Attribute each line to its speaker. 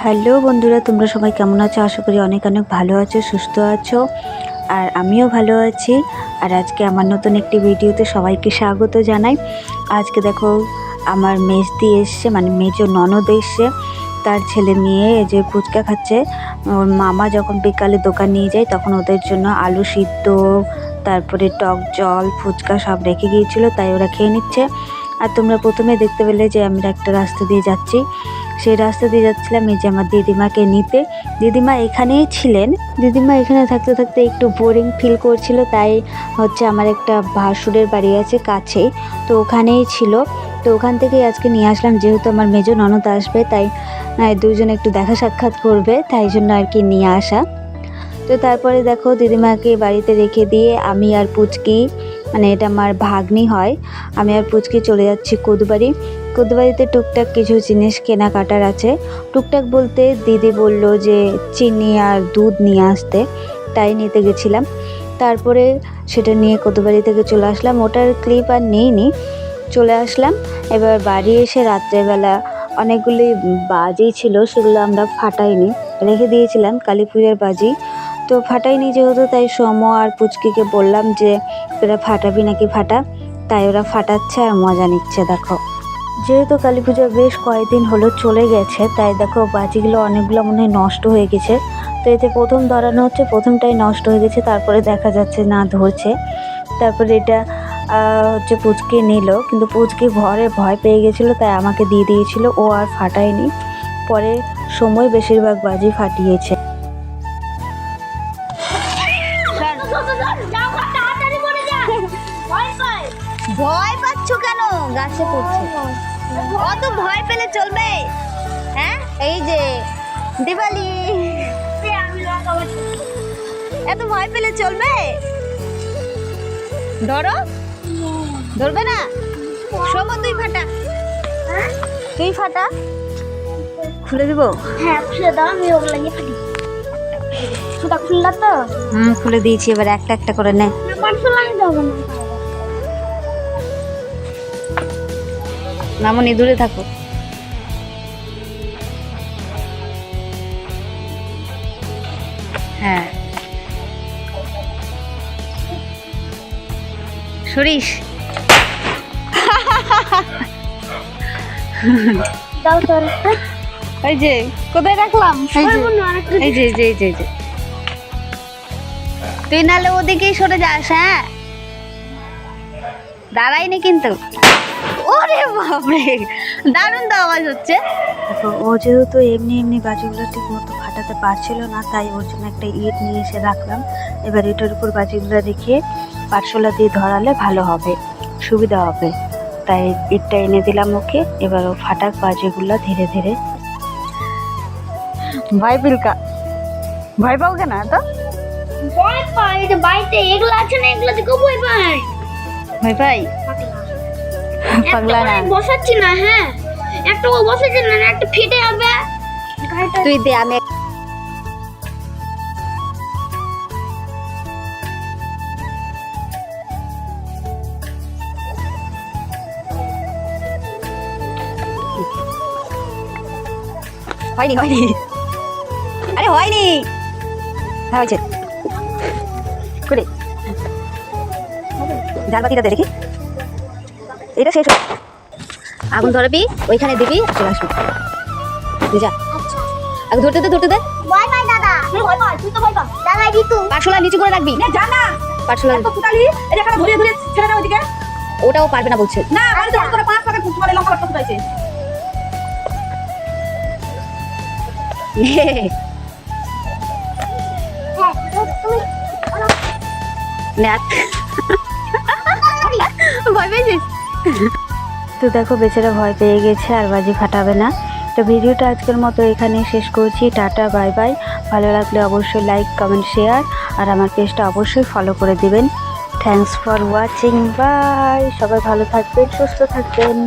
Speaker 1: Hello বন্ধুরা, তোমরা সবাই কেমন আছো? আশা করি অনেক অনেক ভালো আছো, সুস্থ আছো। আর আমিও ভালো আছি। আর আজকে আমার নতুন একটি ভিডিওতে সবাইকে স্বাগত জানাই। আজকে দেখো আমার মেজদি এসছে, মানে মেজো ননদ এসছে, তার ছেলে মেয়ে এই যে ফুচকা খাচ্ছে। ওর মামা যখন বিকালে দোকান নিয়ে যায় তখন ওদের জন্য আলু সিদ্ধ, তারপরে টক জল, ফুচকা সব রেখে গিয়েছিল, তাই ওরা খেয়ে নিচ্ছে। আর তোমরা প্রথমে দেখতে পেলে যে আমরা একটা রাস্তা দিয়ে যাচ্ছি, সেই রাস্তা দিয়ে যাচ্ছিলাম এই যে আমার দিদিমাকে নিতে। দিদিমা এখানেই ছিলেন। দিদিমা এখানে থাকতে থাকতে একটু বোরিং ফিল করছিল, তাই হচ্ছে আমার একটা ভাসুরের বাড়ি আছে কাছেই, তো ওখানেই ছিল। তো ওখান থেকেই আজকে নিয়ে আসলাম, যেহেতু আমার মেজো ননদ আসবে, তাই দুজন একটু দেখা সাক্ষাৎ করবে, তাই জন্য আর কি নিয়ে আসা। তো তারপরে দেখো দিদিমাকে বাড়িতে রেখে দিয়ে আমি আর পুচকি, মানে এটা আমার ভাগ্নি হয়, আমি আর পুচকি চলে যাচ্ছি কোদবাড়ি। কোদবাড়িতে টুকটাক কিছু জিনিস কেনাকাটার আছে। টুকটাক বলতে দিদি বলল যে চিনি আর দুধ নিয়ে আসতে, তাই নিতে গেছিলাম। তারপরে সেটা নিয়ে কোদবাড়ি থেকে চলে আসলাম। ওটার ক্লিপ আর নেইনি, চলে আসলাম। এবার বাড়ি এসে রাত্রেবেলা অনেকগুলি বাজি ছিল, সেগুলো আমরা ফাটাইনি, রেখে দিয়েছিলাম, কালী পুজোর বাজি। তো ফাটাইনি যেহেতু, তাই সোম আর পুচকিকে বললাম যে ওরা ফাটাবি নাকি ফাটা, তাই ওরা ফাটাচ্ছে আর মজা নিচ্ছে। দেখো যেহেতু কালী পুজো বেশ কয়েকদিন হলো চলে গেছে, তাই দেখো বাজিগুলো অনেকগুলো মনে হয় নষ্ট হয়ে গেছে। তো এতে প্রথম ধরানো হচ্ছে, প্রথমটাই নষ্ট হয়ে গেছে, তারপরে দেখা যাচ্ছে না ধরছে। তারপরে এটা হচ্ছে পুচকি নিল, কিন্তু পুচকি ঘরে ভয় পেয়ে গেছিলো, তাই আমাকে দিয়ে দিয়েছিল, ও আর ফাটায়নি। পরে সময় বেশিরভাগ বাজি ফাটিয়েছে।
Speaker 2: ভয় পাচ্ছ কেন? গাছে পড়ছে, অত ভয় পেলে চলবে? হ্যাঁ, এই যে দিওয়ালি, এত ভয় পেলে চলবে? ধরো, ধরবে না? সোম তুই ফাটা, তুই ফাটা,
Speaker 1: খুলে দিব?
Speaker 2: হ্যাঁ খুলে দাও, আমি ওগুলো নিয়ে ফাটি। সেটা খুললা তো?
Speaker 1: খুলে দিয়েছি, এবার একটা একটা করে নে। মামনি দূরে থাকো। হ্যাঁ সরিস।
Speaker 2: দাও তোর।
Speaker 1: এই যে কোথায় রাখলাম, এই যে এই যে এই যে এই যে।
Speaker 2: তুই নালে ওদিকেই সরে যাস। হ্যাঁ,
Speaker 1: দাঁড়াইনি কিন্তু।
Speaker 2: ওরে বাপরে, দারুণ তো আওয়াজ হচ্ছে।
Speaker 1: দেখো ও যেহেতু এমনি এমনি বাজিগুলো ঠিক মতো ফাটাতে পারছিল না, তাই ওর জন্য একটা ইট নিয়ে এসে রাখলাম। এবার এটার উপর বাজিগুলো রেখে পাটশোলা দিয়ে ধরালে ভালো হবে, সুবিধা হবে, তাই ইটটা এনে দিলাম ওকে। এবার ও ফাটাক বাজিগুলো ধীরে ধীরে। ভয় পিলকা, ভয় পাও কেন এত?
Speaker 2: ভয় পাই, যে বাড়িতে এগুলো আছে না, এগুলো থেকে ভয় পাই।
Speaker 1: ভয় পাই? পাগলা না,
Speaker 2: বসাচ্ছি না। হ্যাঁ, একটা বসাচ্ছি না, একটা ফেটে যাবে।
Speaker 1: তুই দে, আমি হয়নি হয়নি, আরে হয়নি, হ্যাঁ হয়েছে। করে ঝালবাতিটা দেখি, এটা শেষ। আগুন ধরাবি, ওইখানে দিবি, চলে আসবি। তুই যা, আগে ধরতে দে, ধরতে দে।
Speaker 2: ভয় পাই দাদা, ভয় পাই, তুই তো ভয় পাস। দাদা দি তুই
Speaker 1: পাটশোলা নিচু করে রাখবি,
Speaker 2: যা না।
Speaker 1: পাটশোলা
Speaker 2: তো ফুটালি, এই এখানে ধরে ধরে ছেড়ে দাও ওদিকে।
Speaker 1: ওটাও পারবে না বলছে।
Speaker 2: না, বাড়িতে তোরা 5 প্যাকেট ফুটবলে লঙ্কা বাটা ফুটাইছে। হ্যাঁ, তুমি
Speaker 1: ভয় পেয়েছিস? তো দেখো বেচারা ভয় পেয়ে গেছে, আর বাজি ফাটাবে না। তো ভিডিওটা আজকের মতো এখানে শেষ করছি। Tata, bye bye. ভালো লাগলে অবশ্যই লাইক, কমেন্ট, শেয়ার, আর আমার পেজটা অবশ্যই ফলো করে দিবেন। Thanks for watching, bye. সবাই ভালো থাকবেন, সুস্থ থাকবেন।